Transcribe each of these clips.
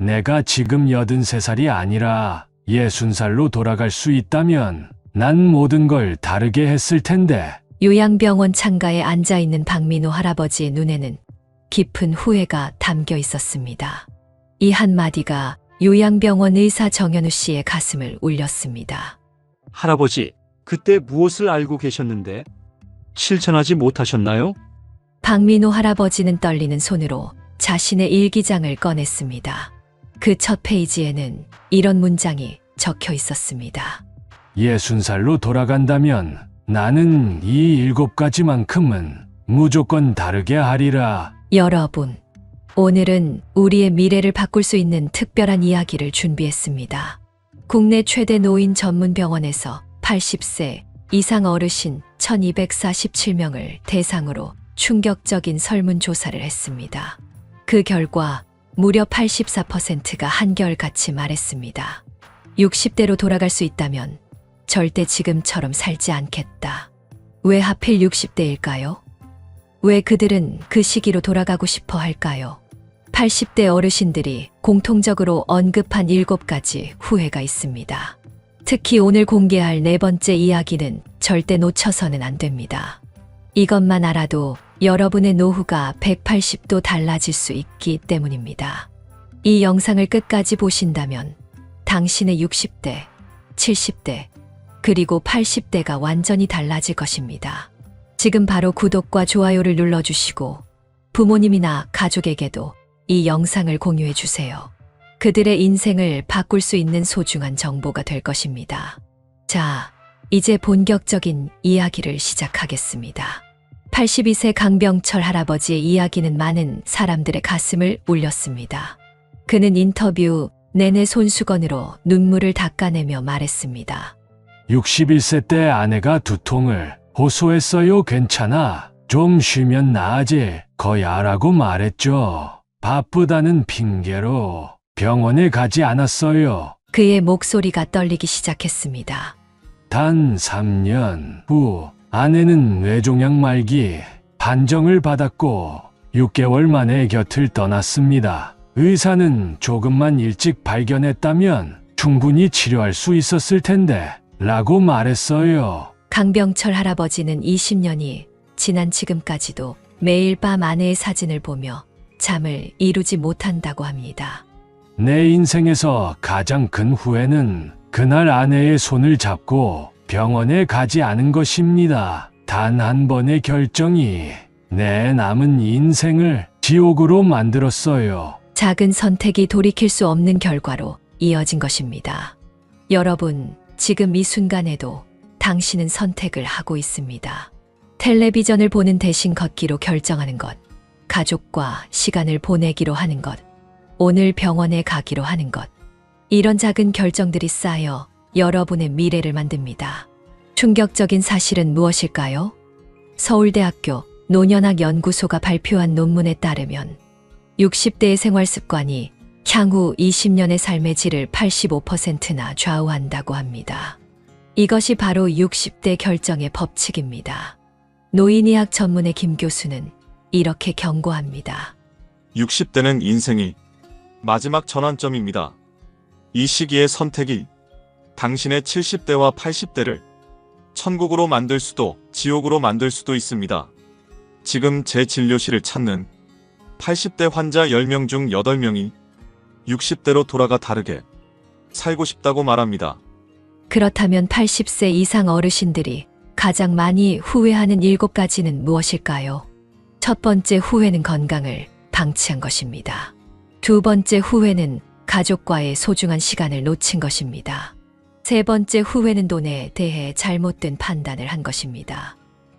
내가 지금 83살이 아니라 60살로 돌아갈 수 있다면 난 모든 걸 다르게 했을 텐데. 요양병원 창가에 앉아있는 박민호 할아버지의 눈에는 깊은 후회가 담겨 있었습니다. 이 한마디가 요양병원 의사 정현우 씨의 가슴을 울렸습니다. 할아버지, 그때 무엇을 알고 계셨는데 실천하지 못하셨나요? 박민호 할아버지는 떨리는 손으로 자신의 일기장을 꺼냈습니다. 그 첫 페이지에는 이런 문장이 적혀 있었습니다. 60살로 돌아간다면 나는 이 7가지만큼은 무조건 다르게 하리라. 여러분, 오늘은 우리의 미래를 바꿀 수 있는 특별한 이야기를 준비했습니다. 국내 최대 노인 전문 병원에서 80세 이상 어르신 1247명을 대상으로 충격적인 설문조사를 했습니다. 그 결과 무려 84%가 한결같이 말했습니다. 60대로 돌아갈 수 있다면 절대 지금처럼 살지 않겠다. 왜 하필 60대일까요? 왜 그들은 그 시기로 돌아가고 싶어 할까요? 80대 어르신들이 공통적으로 언급한 7가지 후회가 있습니다. 특히 오늘 공개할 4번째 이야기는 절대 놓쳐서는 안 됩니다. 이것만 알아도 여러분의 노후가 180도 달라질 수 있기 때문입니다. 이 영상을 끝까지 보신다면 당신의 60대, 70대, 그리고 80대가 완전히 달라질 것입니다. 지금 바로 구독과 좋아요를 눌러주시고 부모님이나 가족에게도 이 영상을 공유해 주세요. 그들의 인생을 바꿀 수 있는 소중한 정보가 될 것입니다. 자, 이제 본격적인 이야기를 시작하겠습니다. 82세 강병철 할아버지의 이야기는 많은 사람들의 가슴을 울렸습니다. 그는 인터뷰 내내 손수건으로 눈물을 닦아내며 말했습니다. 61세 때 아내가 두통을 호소했어요. 괜찮아. 좀 쉬면 나아질 거야 라고 말했죠. 바쁘다는 핑계로 병원에 가지 않았어요. 그의 목소리가 떨리기 시작했습니다. 단 3년 후 아내는 뇌종양 말기 판정을 받았고 6개월 만에 곁을 떠났습니다. 의사는 조금만 일찍 발견했다면 충분히 치료할 수 있었을 텐데 라고 말했어요. 강병철 할아버지는 20년이 지난 지금까지도 매일 밤 아내의 사진을 보며 잠을 이루지 못한다고 합니다. 내 인생에서 가장 큰 후회는 그날 아내의 손을 잡고 병원에 가지 않은 것입니다. 단 한 번의 결정이 내 남은 인생을 지옥으로 만들었어요. 작은 선택이 돌이킬 수 없는 결과로 이어진 것입니다. 여러분, 지금 이 순간에도 당신은 선택을 하고 있습니다. 텔레비전을 보는 대신 걷기로 결정하는 것, 가족과 시간을 보내기로 하는 것, 오늘 병원에 가기로 하는 것. 이런 작은 결정들이 쌓여 여러분의 미래를 만듭니다. 충격적인 사실은 무엇일까요? 서울대학교 노년학 연구소가 발표한 논문에 따르면 60대의 생활 습관이 향후 20년의 삶의 질을 85%나 좌우한다고 합니다. 이것이 바로 60대 결정의 법칙입니다. 노인의학 전문의 김 교수는 이렇게 경고합니다. 60대는 인생이 마지막 전환점입니다. 이 시기의 선택이 당신의 70대와 80대를 천국으로 만들 수도 지옥으로 만들 수도 있습니다. 지금 제 진료실을 찾는 80대 환자 10명 중 8명이 60대로 돌아가 다르게 살고 싶다고 말합니다. 그렇다면 80세 이상 어르신들이 가장 많이 후회하는 7가지는 무엇일까요? 첫 번째 후회는 건강을 방치한 것입니다. 두 번째 후회는 가족과의 소중한 시간을 놓친 것입니다. 세 번째 후회는 돈에 대해 잘못된 판단을 한 것입니다.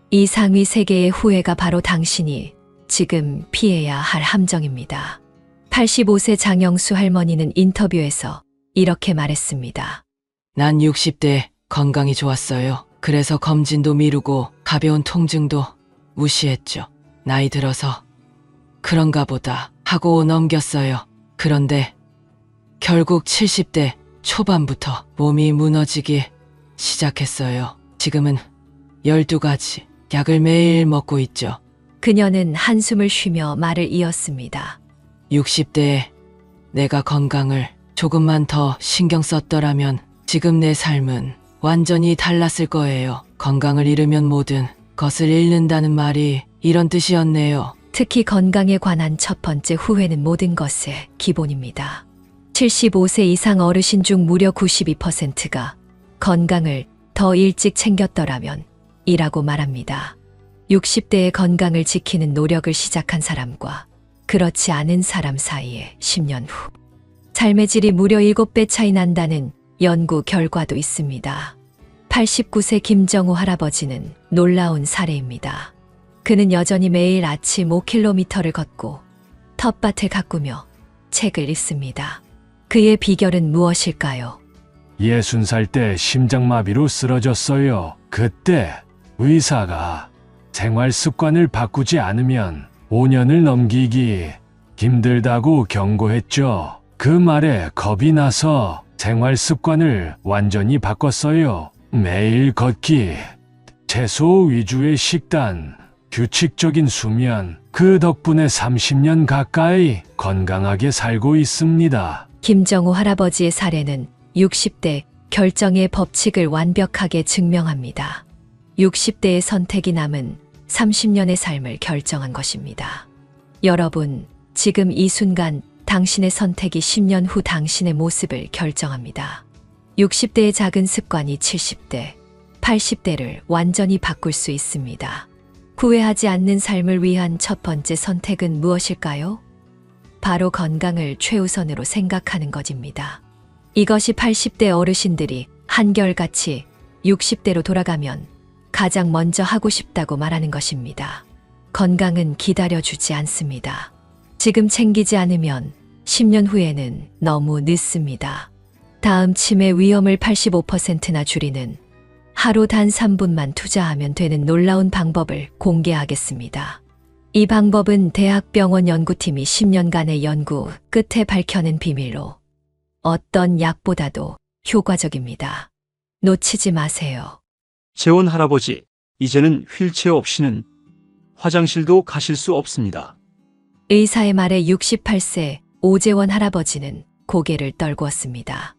이 상위 3개의 후회가 바로 당신이 지금 피해야 할 함정입니다. 85세 장영수 할머니는 인터뷰에서 이렇게 말했습니다. 난 60대 건강이 좋았어요. 그래서 검진도 미루고 가벼운 통증도 무시했죠. 나이 들어서 그런가 보다 하고 넘겼어요. 그런데 결국 70대 초반부터 몸이 무너지기 시작했어요. 지금은 12가지 약을 매일 먹고 있죠. 그녀는 한숨을 쉬며 말을 이었습니다. 60대에 내가 건강을 조금만 더 신경 썼더라면 지금 내 삶은 완전히 달랐을 거예요. 건강을 잃으면 모든 것을 잃는다는 말이 이런 뜻이었네요. 특히 건강에 관한 첫 번째 후회는 모든 것의 기본입니다. 75세 이상 어르신 중 무려 92%가 건강을 더 일찍 챙겼더라면 이라고 말합니다. 60대의 건강을 지키는 노력을 시작한 사람과 그렇지 않은 사람 사이에 10년 후 삶의 질이 무려 7배 차이 난다는 연구 결과도 있습니다. 89세 김정우 할아버지는 놀라운 사례입니다. 그는 여전히 매일 아침 5km를 걷고 텃밭을 가꾸며 책을 읽습니다. 그의 비결은 무엇일까요? 60살 때 심장마비로 쓰러졌어요. 그때 의사가 생활 습관을 바꾸지 않으면 5년을 넘기기 힘들다고 경고했죠. 그 말에 겁이 나서 생활 습관을 완전히 바꿨어요. 매일 걷기, 채소 위주의 식단, 규칙적인 수면, 그 덕분에 30년 가까이 건강하게 살고 있습니다. 김정우 할아버지의 사례는 60대 결정의 법칙을 완벽하게 증명합니다. 60대의 선택이 남은 30년의 삶을 결정한 것입니다. 여러분, 지금 이 순간 당신의 선택이 10년 후 당신의 모습을 결정합니다. 60대의 작은 습관이 70대, 80대를 완전히 바꿀 수 있습니다. 후회하지 않는 삶을 위한 첫 번째 선택은 무엇일까요? 바로 건강을 최우선으로 생각하는 것입니다. 이것이 80대 어르신들이 한결같이 60대로 돌아가면 가장 먼저 하고 싶다고 말하는 것입니다. 건강은 기다려주지 않습니다. 지금 챙기지 않으면 10년 후에는 너무 늦습니다. 다음 치매 위험을 85%나 줄이는 하루 단 3분만 투자하면 되는 놀라운 방법을 공개하겠습니다. 이 방법은 대학병원 연구팀이 10년간의 연구 끝에 밝혀낸 비밀로 어떤 약보다도 효과적입니다. 놓치지 마세요. 재원 할아버지, 이제는 휠체어 없이는 화장실도 가실 수 없습니다. 의사의 말에 68세 오재원 할아버지는 고개를 떨구었습니다.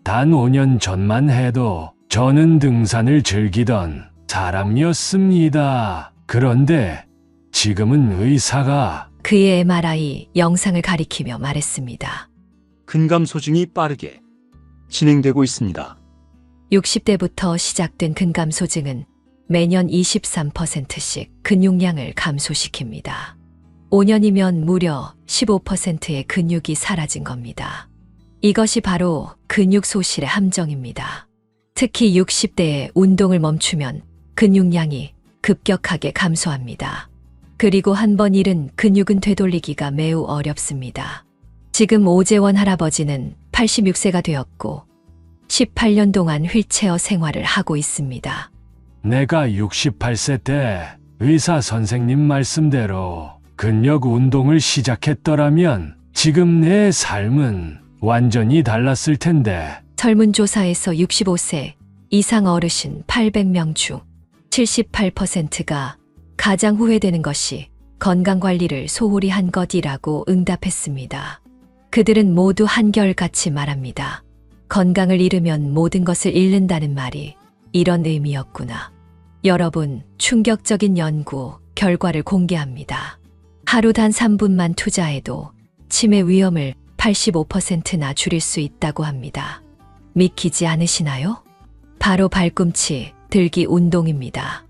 단 5년 전만 해도 저는 등산을 즐기던 사람이었습니다. 그런데 지금은 의사가 그의 MRI 영상을 가리키며 말했습니다. 근감 소진이 빠르게 진행되고 있습니다. 60대부터 시작된 근감소증은 매년 23%씩 근육량을 감소시킵니다. 5년이면 무려 15%의 근육이 사라진 겁니다. 이것이 바로 근육 소실의 함정입니다. 특히 60대에 운동을 멈추면 근육량이 급격하게 감소합니다. 그리고 한 번 잃은 근육은 되돌리기가 매우 어렵습니다. 지금 오재원 할아버지는 86세가 되었고 18년 동안 휠체어 생활을 하고 있습니다. 내가 68세 때 의사 선생님 말씀대로 근력 운동을 시작했더라면 지금 내 삶은 완전히 달랐을 텐데. 설문조사에서 65세 이상 어르신 800명 중 78%가 가장 후회되는 것이 건강관리를 소홀히 한 것이라고 응답했습니다. 그들은 모두 한결같이 말합니다. 건강을 잃으면 모든 것을 잃는다는 말이 이런 의미였구나. 여러분, 충격적인 연구 결과를 공개합니다. 하루 단 3분만 투자해도 치매 위험을 85%나 줄일 수 있다고 합니다. 믿기지 않으시나요? 바로 발꿈치 들기 운동입니다.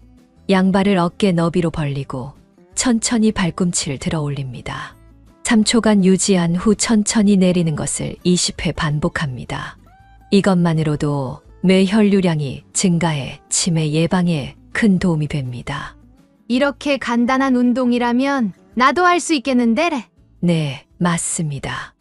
양발을 어깨 너비로 벌리고 천천히 발꿈치를 들어 올립니다. 3초간 유지한 후 천천히 내리는 것을 20회 반복합니다. 이것만으로도 뇌 혈류량이 증가해 치매 예방에 큰 도움이 됩니다. 이렇게 간단한 운동이라면 나도 할 수 있겠는데? 네, 맞습니다.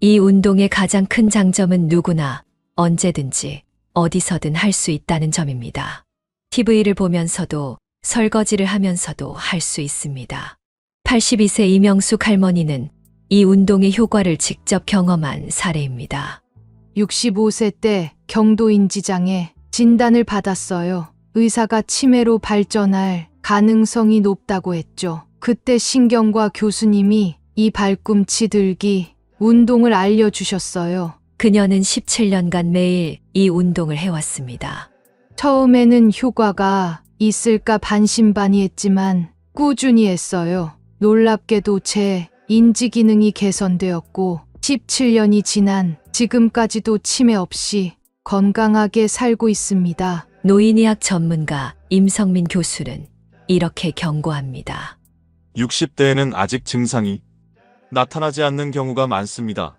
이 운동의 가장 큰 장점은 누구나 언제든지 어디서든 할 수 있다는 점입니다. TV를 보면서도 설거지를 하면서도 할 수 있습니다. 82세 이명숙 할머니는 이 운동의 효과를 직접 경험한 사례입니다. 65세 때 경도인지장애 진단을 받았어요. 의사가 치매로 발전할 가능성이 높다고 했죠. 그때 신경과 교수님이 이 발꿈치 들기 운동을 알려주셨어요. 그녀는 17년간 매일 이 운동을 해왔습니다. 처음에는 효과가 있을까 반신반의했지만 꾸준히 했어요. 놀랍게도 제 인지 기능이 개선되었고 17년이 지난 지금까지도 치매 없이 건강하게 살고 있습니다. 노인의학 전문가 임성민 교수는 이렇게 경고합니다. 60대에는 아직 증상이 나타나지 않는 경우가 많습니다.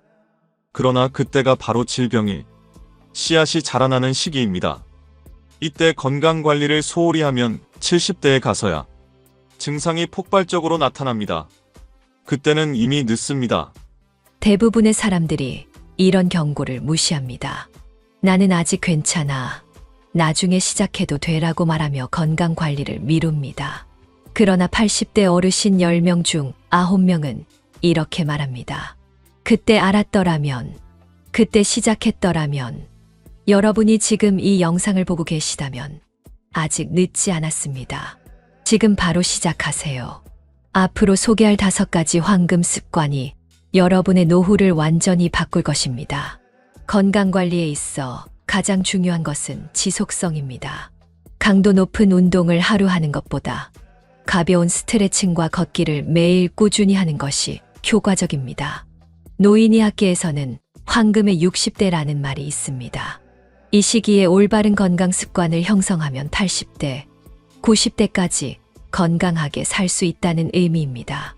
그러나 그때가 바로 질병의 씨앗이 자라나는 시기입니다. 이때 건강관리를 소홀히 하면 70대에 가서야 증상이 폭발적으로 나타납니다. 그때는 이미 늦습니다. 대부분의 사람들이 이런 경고를 무시합니다. 나는 아직 괜찮아. 나중에 시작해도 되라고 말하며 건강관리를 미룹니다. 그러나 80대 어르신 10명 중 9명은 이렇게 말합니다. 그때 알았더라면, 그때 시작했더라면, 여러분이 지금 이 영상을 보고 계시다면 아직 늦지 않았습니다. 지금 바로 시작하세요. 앞으로 소개할 5가지 황금 습관이 여러분의 노후를 완전히 바꿀 것입니다. 건강관리에 있어 가장 중요한 것은 지속성입니다. 강도 높은 운동을 하루 하는 것보다 가벼운 스트레칭과 걷기를 매일 꾸준히 하는 것이 효과적입니다. 노인의학계에서는 황금의 60대라는 말이 있습니다. 이 시기에 올바른 건강 습관을 형성하면 80대, 90대까지 건강하게 살 수 있다는 의미입니다.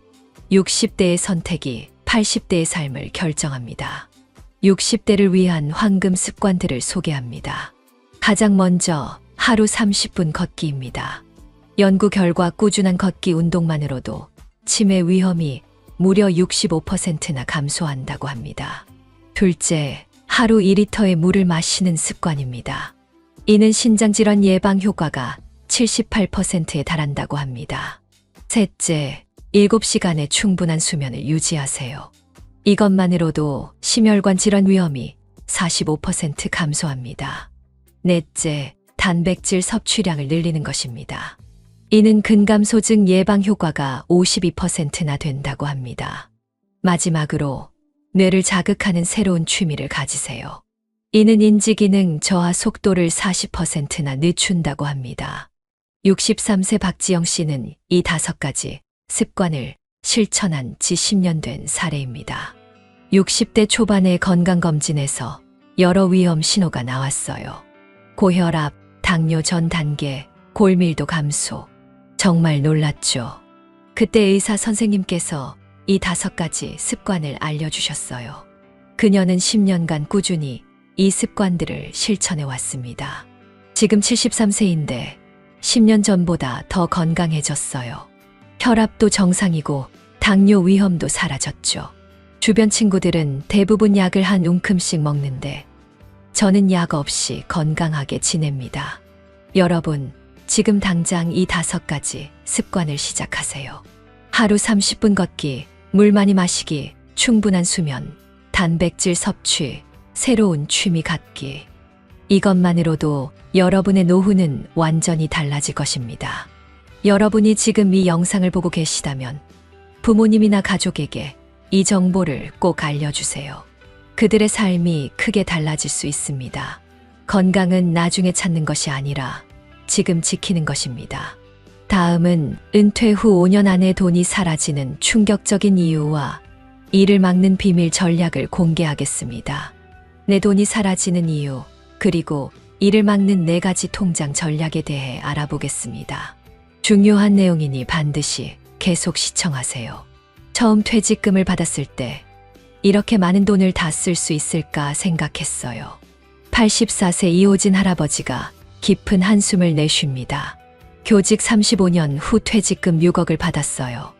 60대의 선택이 80대의 삶을 결정합니다. 60대를 위한 황금 습관들을 소개합니다. 가장 먼저 하루 30분 걷기입니다. 연구 결과 꾸준한 걷기 운동만으로도 치매 위험이 무려 65%나 감소한다고 합니다. 둘째, 하루 2리터의 물을 마시는 습관입니다. 이는 신장질환 예방 효과가 78%에 달한다고 합니다. 셋째, 7시간의 충분한 수면을 유지하세요. 이것만으로도 심혈관 질환 위험이 45% 감소합니다. 넷째, 단백질 섭취량을 늘리는 것입니다. 이는 근감소증 예방 효과가 52%나 된다고 합니다. 마지막으로 뇌를 자극하는 새로운 취미를 가지세요. 이는 인지기능 저하 속도를 40%나 늦춘다고 합니다. 63세 박지영 씨는 이 5가지 습관을 실천한 지 10년 된 사례입니다. 60대 초반의 건강검진에서 여러 위험 신호가 나왔어요. 고혈압, 당뇨 전 단계, 골밀도 감소. 정말 놀랐죠. 그때 의사 선생님께서 이 5가지 습관을 알려주셨어요. 그녀는 10년간 꾸준히 이 습관들을 실천해 왔습니다. 지금 73세인데 10년 전보다 더 건강해졌어요. 혈압도 정상이고 당뇨 위험도 사라졌죠. 주변 친구들은 대부분 약을 한 움큼씩 먹는데 저는 약 없이 건강하게 지냅니다. 여러분, 지금 당장 이 5가지 습관을 시작하세요. 하루 30분 걷기, 물 많이 마시기, 충분한 수면, 단백질 섭취, 새로운 취미 갖기. 이것만으로도 여러분의 노후는 완전히 달라질 것입니다. 여러분이 지금 이 영상을 보고 계시다면 부모님이나 가족에게 이 정보를 꼭 알려주세요. 그들의 삶이 크게 달라질 수 있습니다. 건강은 나중에 찾는 것이 아니라 지금 지키는 것입니다. 다음은 은퇴 후 5년 안에 돈이 사라지는 충격적인 이유와 이를 막는 비밀 전략을 공개하겠습니다. 내 돈이 사라지는 이유, 그리고 이를 막는 4가지 통장 전략에 대해 알아보겠습니다. 중요한 내용이니 반드시 계속 시청하세요. 처음 퇴직금을 받았을 때 이렇게 많은 돈을 다 쓸 수 있을까 생각했어요. 84세 이호진 할아버지가 깊은 한숨을 내쉽니다. 교직 35년 후 퇴직금 6억을 받았어요.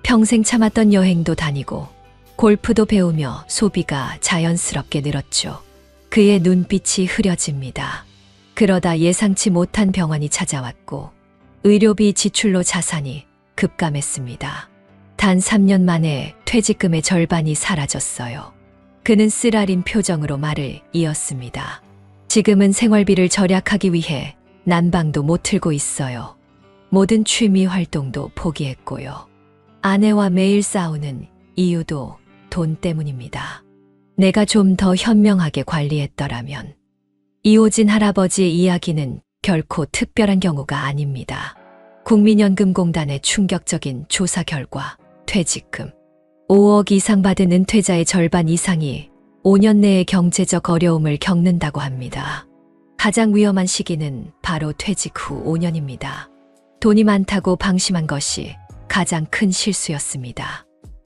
평생 참았던 여행도 다니고 골프도 배우며 소비가 자연스럽게 늘었죠. 그의 눈빛이 흐려집니다. 그러다 예상치 못한 병환이 찾아왔고 의료비 지출로 자산이 급감했습니다. 단 3년 만에 퇴직금의 절반이 사라졌어요. 그는 쓰라린 표정으로 말을 이었습니다. 지금은 생활비를 절약하기 위해 난방도 못 틀고 있어요. 모든 취미 활동도 포기했고요. 아내와 매일 싸우는 이유도 돈 때문입니다. 내가 좀 더 현명하게 관리했더라면. 이호진 할아버지의 이야기는 결코 특별한 경우가 아닙니다. 국민연금공단의 충격적인 조사 결과 퇴직금 5억 이상 받은 은퇴자의 절반 이상이 5년 내에 경제적 어려움을 겪는다고 합니다. 가장 위험한 시기는 바로 퇴직 후 5년입니다. 돈이 많다고 방심한 것이 가장 큰 실수였습니다.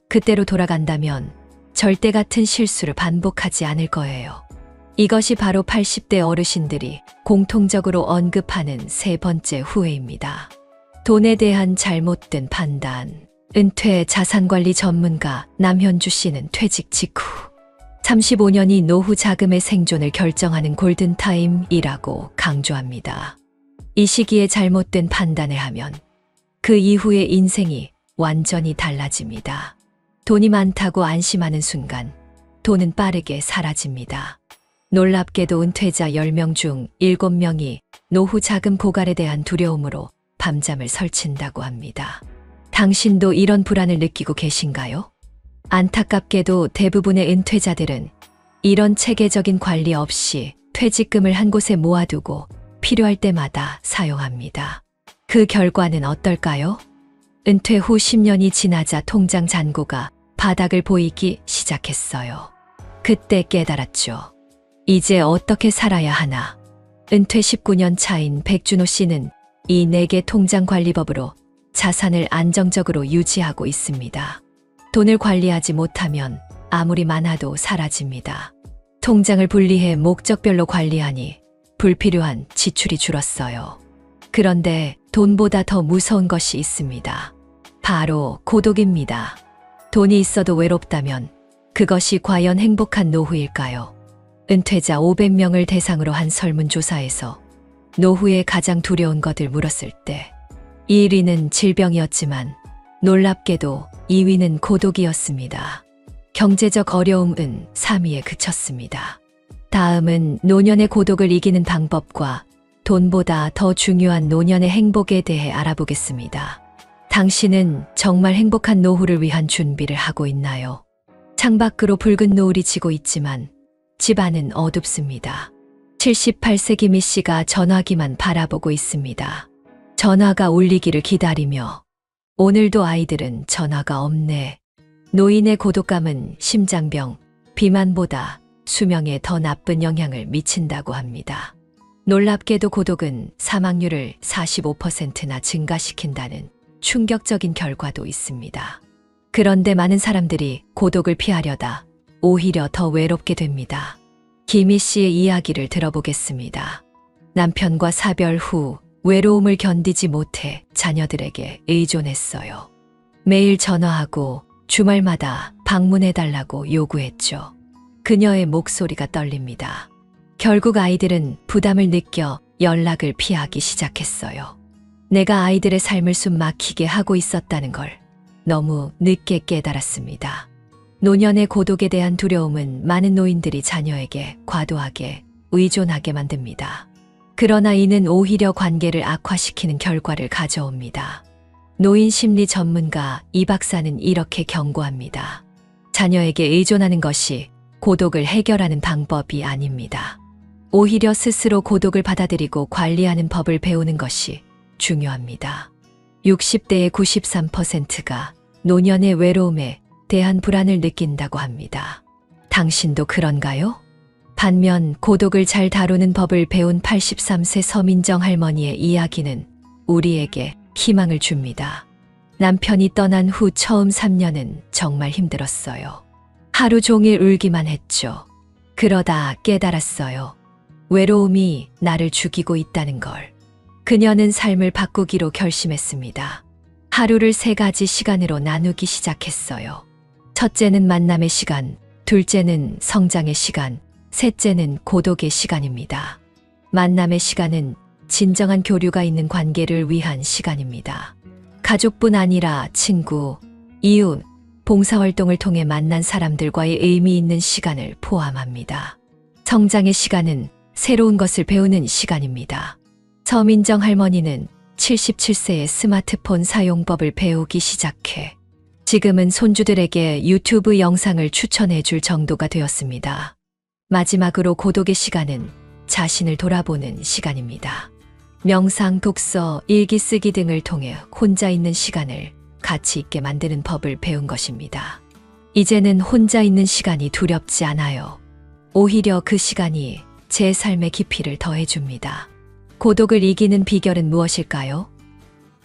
그때로 돌아간다면 절대 같은 실수를 반복하지 않을 거예요. 이것이 바로 80대 어르신들이 공통적으로 언급하는 세 번째 후회입니다. 돈에 대한 잘못된 판단. 은퇴 자산관리 전문가 남현주 씨는 퇴직 직후 35년이 노후 자금의 생존을 결정하는 골든타임이라고 강조합니다. 이 시기에 잘못된 판단을 하면 그 이후의 인생이 완전히 달라집니다. 돈이 많다고 안심하는 순간 돈은 빠르게 사라집니다. 놀랍게도 은퇴자 10명 중 7명이 노후 자금 고갈에 대한 두려움으로 밤잠을 설친다고 합니다. 당신도 이런 불안을 느끼고 계신가요? 안타깝게도 대부분의 은퇴자들은 이런 체계적인 관리 없이 퇴직금을 한 곳에 모아두고 필요할 때마다 사용합니다. 그 결과는 어떨까요? 은퇴 후 10년이 지나자 통장 잔고가 바닥을 보이기 시작했어요. 그때 깨달았죠. 이제 어떻게 살아야 하나. 은퇴 19년 차인 백준호 씨는 이 4개 통장 관리법으로 자산을 안정적으로 유지하고 있습니다. 돈을 관리하지 못하면 아무리 많아도 사라집니다. 통장을 분리해 목적별로 관리하니 불필요한 지출이 줄었어요. 그런데 돈보다 더 무서운 것이 있습니다. 바로 고독입니다. 돈이 있어도 외롭다면 그것이 과연 행복한 노후일까요? 은퇴자 500명을 대상으로 한 설문조사에서 노후에 가장 두려운 것을 물었을 때 1위는 질병이었지만 놀랍게도 2위는 고독이었습니다. 경제적 어려움은 3위에 그쳤습니다. 다음은 노년의 고독을 이기는 방법과 돈보다 더 중요한 노년의 행복에 대해 알아보겠습니다. 당신은 정말 행복한 노후를 위한 준비를 하고 있나요? 창밖으로 붉은 노을이 지고 있지만 집 안은 어둡습니다. 78세 김희 씨가 전화기만 바라보고 있습니다. 전화가 울리기를 기다리며 오늘도 아이들은 전화가 없네. 노인의 고독감은 심장병, 비만보다 수명에 더 나쁜 영향을 미친다고 합니다. 놀랍게도 고독은 사망률을 45%나 증가시킨다는 충격적인 결과도 있습니다. 그런데 많은 사람들이 고독을 피하려다 오히려 더 외롭게 됩니다. 김희 씨의 이야기를 들어보겠습니다. 남편과 사별 후 외로움을 견디지 못해 자녀들에게 의존했어요. 매일 전화하고 주말마다 방문해달라고 요구했죠. 그녀의 목소리가 떨립니다. 결국 아이들은 부담을 느껴 연락을 피하기 시작했어요. 내가 아이들의 삶을 숨 막히게 하고 있었다는 걸 너무 늦게 깨달았습니다. 노년의 고독에 대한 두려움은 많은 노인들이 자녀에게 과도하게 의존하게 만듭니다. 그러나 이는 오히려 관계를 악화시키는 결과를 가져옵니다. 노인 심리 전문가 이 박사는 이렇게 경고합니다. 자녀에게 의존하는 것이 고독을 해결하는 방법이 아닙니다. 오히려 스스로 고독을 받아들이고 관리하는 법을 배우는 것이 중요합니다. 60대의 93%가 노년의 외로움에 대한 불안을 느낀다고 합니다. 당신도 그런가요? 반면 고독을 잘 다루는 법을 배운 83세 서민정 할머니의 이야기는 우리에게 희망을 줍니다. 남편이 떠난 후 처음 3년은 정말 힘들었어요. 하루 종일 울기만 했죠. 그러다 깨달았어요. 외로움이 나를 죽이고 있다는 걸. 그녀는 삶을 바꾸기로 결심했습니다. 하루를 3가지 시간으로 나누기 시작했어요. 첫째는 만남의 시간, 둘째는 성장의 시간, 셋째는 고독의 시간입니다. 만남의 시간은 진정한 교류가 있는 관계를 위한 시간입니다. 가족뿐 아니라 친구, 이웃, 봉사활동을 통해 만난 사람들과의 의미 있는 시간을 포함합니다. 성장의 시간은 새로운 것을 배우는 시간입니다. 서민정 할머니는 77세의 스마트폰 사용법을 배우기 시작해 지금은 손주들에게 유튜브 영상을 추천해 줄 정도가 되었습니다. 마지막으로 고독의 시간은 자신을 돌아보는 시간입니다. 명상, 독서, 일기 쓰기 등을 통해 혼자 있는 시간을 가치 있게 만드는 법을 배운 것입니다. 이제는 혼자 있는 시간이 두렵지 않아요. 오히려 그 시간이 제 삶의 깊이를 더해줍니다. 고독을 이기는 비결은 무엇일까요?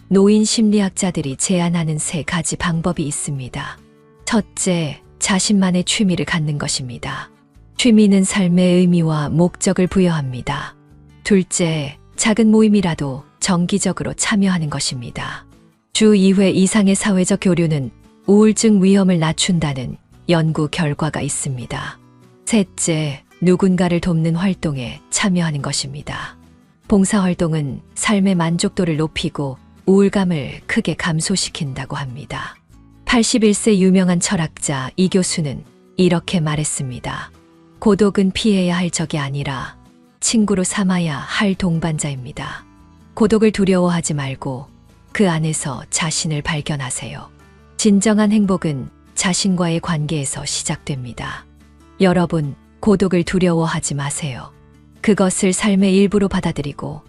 노인 심리학자들이 제안하는 3가지 방법이 있습니다. 첫째, 자신만의 취미를 갖는 것입니다. 취미는 삶의 의미와 목적을 부여합니다. 둘째, 작은 모임이라도 정기적으로 참여하는 것입니다. 주 2회 이상의 사회적 교류는 우울증 위험을 낮춘다는 연구 결과가 있습니다. 셋째, 누군가를 돕는 활동에 참여하는 것입니다. 봉사활동은 삶의 만족도를 높이고 우울감을 크게 감소시킨다고 합니다. 81세 유명한 철학자 이 교수는 이렇게 말했습니다. 고독은 피해야 할 적이 아니라 친구로 삼아야 할 동반자입니다. 고독을 두려워하지 말고 그 안에서 자신을 발견하세요. 진정한 행복은 자신과의 관계에서 시작됩니다. 여러분, 고독을 두려워하지 마세요. 그것을 삶의 일부로 받아들이고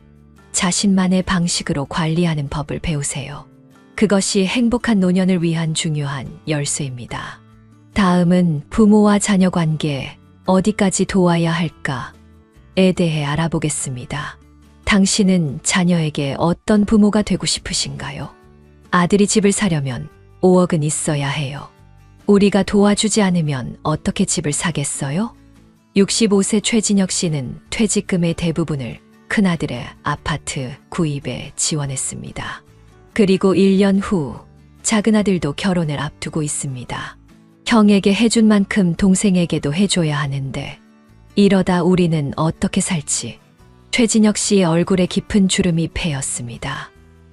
자신만의 방식으로 관리하는 법을 배우세요. 그것이 행복한 노년을 위한 중요한 열쇠입니다. 다음은 부모와 자녀 관계, 어디까지 도와야 할까에 대해 알아보겠습니다. 당신은 자녀에게 어떤 부모가 되고 싶으신가요? 아들이 집을 사려면 5억은 있어야 해요. 우리가 도와주지 않으면 어떻게 집을 사겠어요? 65세 최진혁 씨는 퇴직금의 대부분을 큰아들의 아파트 구입에 지원했습니다. 그리고 1년 후 작은아들도 결혼을 앞두고 있습니다. 형에게 해준 만큼 동생에게도 해줘야 하는데 이러다 우리는 어떻게 살지? 최진혁 씨의 얼굴에 깊은 주름이 패였습니다.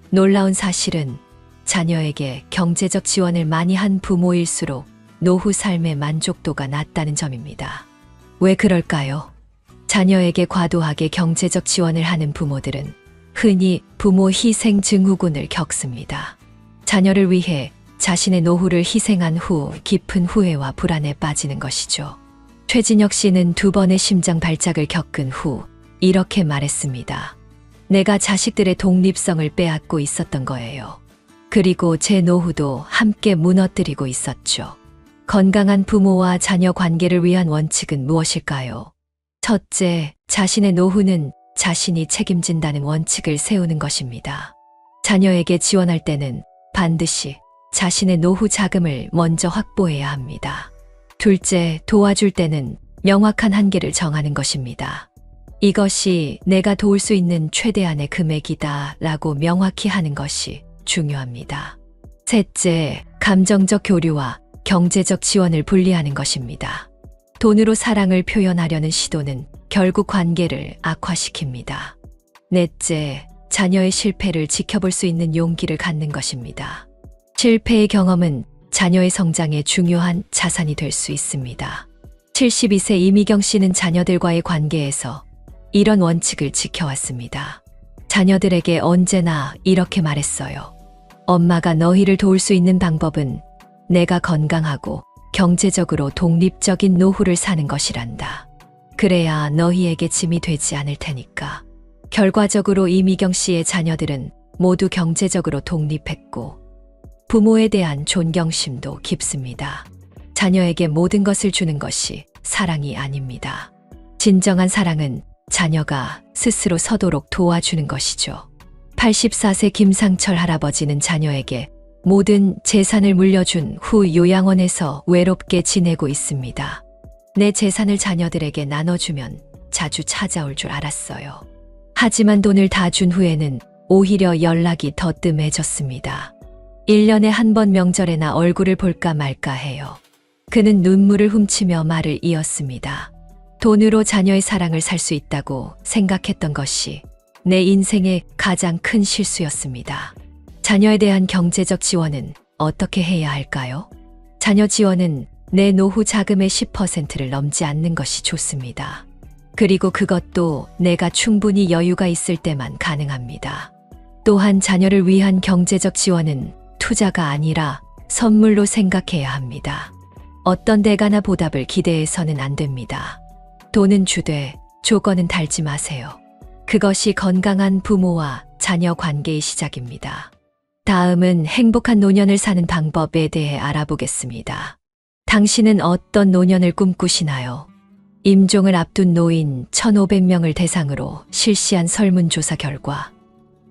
놀라운 사실은 자녀에게 경제적 지원을 많이 한 부모일수록 노후 삶의 만족도가 낮다는 점입니다. 왜 그럴까요? 자녀에게 과도하게 경제적 지원을 하는 부모들은 흔히 부모 희생 증후군을 겪습니다. 자녀를 위해 자신의 노후를 희생한 후 깊은 후회와 불안에 빠지는 것이죠. 최진혁 씨는 2번의 심장 발작을 겪은 후 이렇게 말했습니다. 내가 자식들의 독립성을 빼앗고 있었던 거예요. 그리고 제 노후도 함께 무너뜨리고 있었죠. 건강한 부모와 자녀 관계를 위한 원칙은 무엇일까요? 첫째, 자신의 노후는 자신이 책임진다는 원칙을 세우는 것입니다. 자녀에게 지원할 때는 반드시 자신의 노후 자금을 먼저 확보해야 합니다. 둘째, 도와줄 때는 명확한 한계를 정하는 것입니다. 이것이 내가 도울 수 있는 최대한의 금액이다 라고 명확히 하는 것이 중요합니다. 셋째, 감정적 교류와 경제적 지원을 분리하는 것입니다. 돈으로 사랑을 표현하려는 시도는 결국 관계를 악화시킵니다. 넷째, 자녀의 실패를 지켜볼 수 있는 용기를 갖는 것입니다. 실패의 경험은 자녀의 성장에 중요한 자산이 될 수 있습니다. 72세 이미경 씨는 자녀들과의 관계에서 이런 원칙을 지켜왔습니다. 자녀들에게 언제나 이렇게 말했어요. 엄마가 너희를 도울 수 있는 방법은 내가 건강하고 경제적으로 독립적인 노후를 사는 것이란다. 그래야 너희에게 짐이 되지 않을 테니까. 결과적으로 이미경 씨의 자녀들은 모두 경제적으로 독립했고 부모에 대한 존경심도 깊습니다. 자녀에게 모든 것을 주는 것이 사랑이 아닙니다. 진정한 사랑은 자녀가 스스로 서도록 도와주는 것이죠. 84세 김상철 할아버지는 자녀에게 모든 재산을 물려준 후 요양원에서 외롭게 지내고 있습니다. 내 재산을 자녀들에게 나눠주면 자주 찾아올 줄 알았어요. 하지만 돈을 다 준 후에는 오히려 연락이 더 뜸해졌습니다. 1년에 한 번 명절에나 얼굴을 볼까 말까 해요. 그는 눈물을 훔치며 말을 이었습니다. 돈으로 자녀의 사랑을 살 수 있다고 생각했던 것이 내 인생의 가장 큰 실수였습니다. 자녀에 대한 경제적 지원은 어떻게 해야 할까요? 자녀 지원은 내 노후 자금의 10%를 넘지 않는 것이 좋습니다. 그리고 그것도 내가 충분히 여유가 있을 때만 가능합니다. 또한 자녀를 위한 경제적 지원은 투자가 아니라 선물로 생각해야 합니다. 어떤 대가나 보답을 기대해서는 안 됩니다. 돈은 주되 조건은 달지 마세요. 그것이 건강한 부모와 자녀 관계의 시작입니다. 다음은 행복한 노년을 사는 방법에 대해 알아보겠습니다. 당신은 어떤 노년을 꿈꾸시나요? 임종을 앞둔 노인 1,500명을 대상으로 실시한 설문조사 결과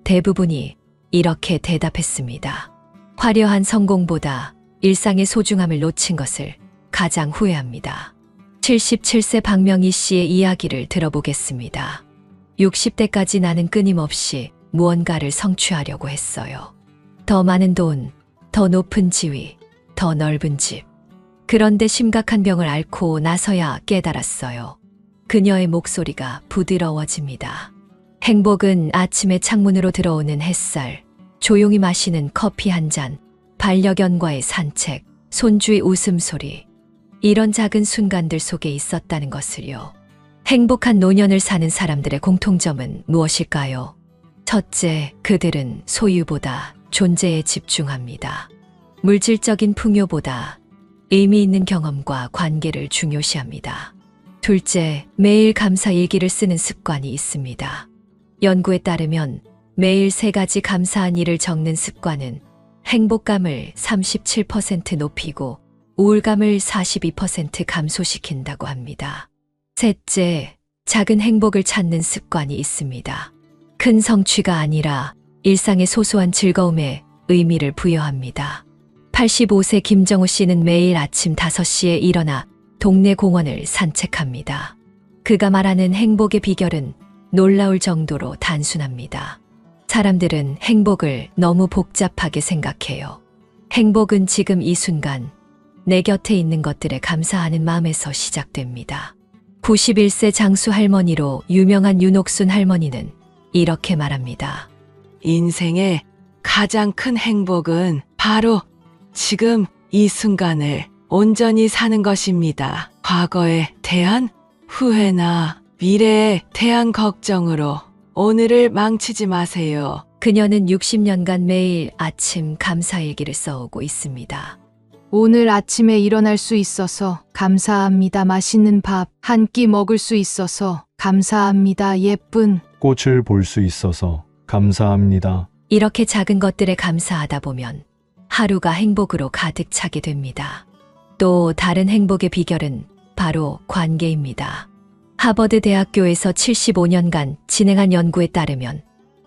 대부분이 이렇게 대답했습니다. 화려한 성공보다 일상의 소중함을 놓친 것을 가장 후회합니다. 77세 박명희 씨의 이야기를 들어보겠습니다. 60대까지 나는 끊임없이 무언가를 성취하려고 했어요. 더 많은 돈, 더 높은 지위, 더 넓은 집. 그런데 심각한 병을 앓고 나서야 깨달았어요. 그녀의 목소리가 부드러워집니다. 행복은 아침에 창문으로 들어오는 햇살, 조용히 마시는 커피 한 잔, 반려견과의 산책, 손주의 웃음소리. 이런 작은 순간들 속에 있었다는 것을요. 행복한 노년을 사는 사람들의 공통점은 무엇일까요? 첫째, 그들은 소유보다 존재에 집중합니다. 물질적인 풍요보다 의미 있는 경험과 관계를 중요시합니다. 둘째, 매일 감사 일기를 쓰는 습관이 있습니다. 연구에 따르면 매일 3가지 감사한 일을 적는 습관은 행복감을 37% 높이고 우울감을 42% 감소시킨다고 합니다. 셋째, 작은 행복을 찾는 습관이 있습니다. 큰 성취가 아니라 일상의 소소한 즐거움에 의미를 부여합니다. 85세 김정우 씨는 매일 아침 5시에 일어나 동네 공원을 산책합니다. 그가 말하는 행복의 비결은 놀라울 정도로 단순합니다. 사람들은 행복을 너무 복잡하게 생각해요. 행복은 지금 이 순간 내 곁에 있는 것들에 감사하는 마음에서 시작됩니다. 91세 장수 할머니로 유명한 윤옥순 할머니는 이렇게 말합니다. 인생의 가장 큰 행복은 바로 지금 이 순간을 온전히 사는 것입니다. 과거에 대한 후회나 미래에 대한 걱정으로 오늘을 망치지 마세요. 그녀는 60년간 매일 아침 감사일기를 써오고 있습니다. 오늘 아침에 일어날 수 있어서 감사합니다. 맛있는 밥 한 끼 먹을 수 있어서 감사합니다. 예쁜 꽃을 볼 수 있어서 감사합니다. 이렇게 작은 것들에 감사하다 보면 하루가 행복으로 가득 차게 됩니다. 또 다른 행복의 비결은 바로 관계입니다. 하버드 대학교에서 75년간 진행한 연구에 따르면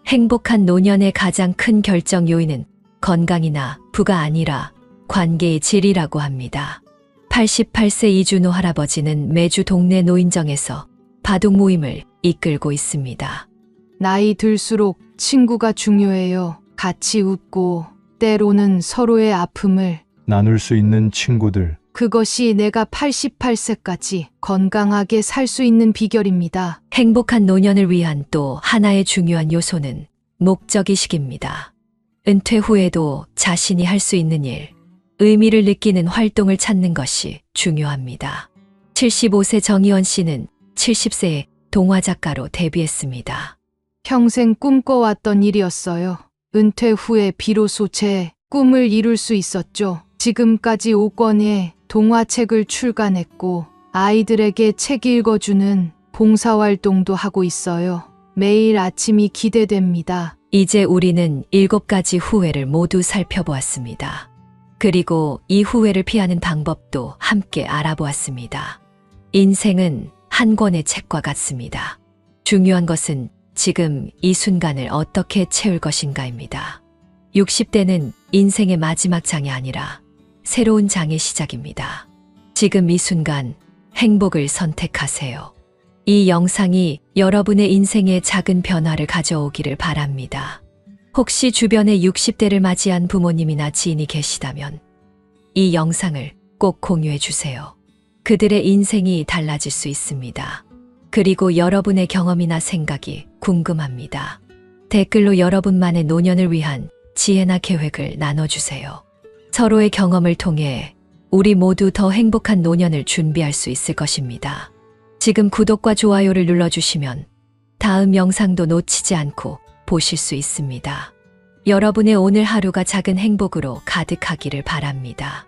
행복한 노년의 가장 큰 결정 요인은 건강이나 부가 아니라 관계의 질이라고 합니다. 88세 이준호 할아버지는 매주 동네 노인정에서 바둑 모임을 이끌고 있습니다. 나이 들수록 친구가 중요해요. 같이 웃고 때로는 서로의 아픔을 나눌 수 있는 친구들. 그것이 내가 88세까지 건강하게 살 수 있는 비결입니다. 행복한 노년을 위한 또 하나의 중요한 요소는 목적의식입니다. 은퇴 후에도 자신이 할 수 있는 일, 의미를 느끼는 활동을 찾는 것이 중요합니다. 75세 정희원 씨는 70세에 동화작가로 데뷔했습니다. 평생 꿈꿔왔던 일이었어요. 은퇴 후에 비로소 제 꿈을 이룰 수 있었죠. 지금까지 5권의 동화책을 출간했고 아이들에게 책 읽어주는 봉사활동도 하고 있어요. 매일 아침이 기대됩니다. 이제 우리는 7가지 후회를 모두 살펴보았습니다. 그리고 이 후회를 피하는 방법도 함께 알아보았습니다. 인생은 한 권의 책과 같습니다. 중요한 것은 지금 이 순간을 어떻게 채울 것인가입니다. 60대는 인생의 마지막 장이 아니라 새로운 장의 시작입니다. 지금 이 순간 행복을 선택하세요. 이 영상이 여러분의 인생에 작은 변화를 가져오기를 바랍니다. 혹시 주변에 60대를 맞이한 부모님이나 지인이 계시다면 이 영상을 꼭 공유해 주세요. 그들의 인생이 달라질 수 있습니다. 그리고 여러분의 경험이나 생각이 궁금합니다. 댓글로 여러분만의 노년을 위한 지혜나 계획을 나눠주세요. 서로의 경험을 통해 우리 모두 더 행복한 노년을 준비할 수 있을 것입니다. 지금 구독과 좋아요를 눌러주시면 다음 영상도 놓치지 않고 보실 수 있습니다. 여러분의 오늘 하루가 작은 행복으로 가득하기를 바랍니다.